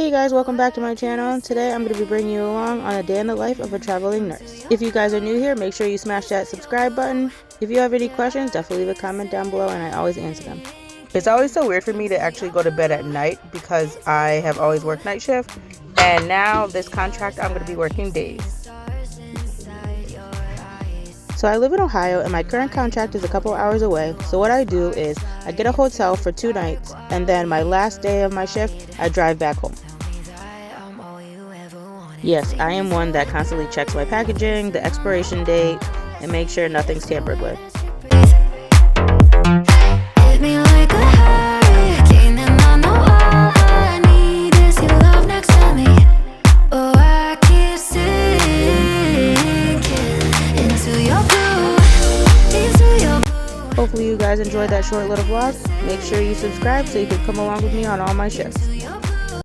Hey guys, welcome back to my channel. Today I'm going to be bringing you along on a day in the life of a traveling nurse. If you guys are new here, make sure you smash that subscribe button. If you have any questions, definitely leave a comment down below and I always answer them. It's always so weird for me to actually go to bed at night because I have always worked night shift, and now this contract I'm going to be working days. So I live in Ohio and my current contract is a couple hours away. So what I do is I get a hotel for 2 nights and then my last day of my shift I drive back home. Yes, I am one that constantly checks my packaging, the expiration date, and make sure nothing's tampered with. Hopefully you guys enjoyed that short little vlog. Make sure you subscribe so you can come along with me on all my shifts.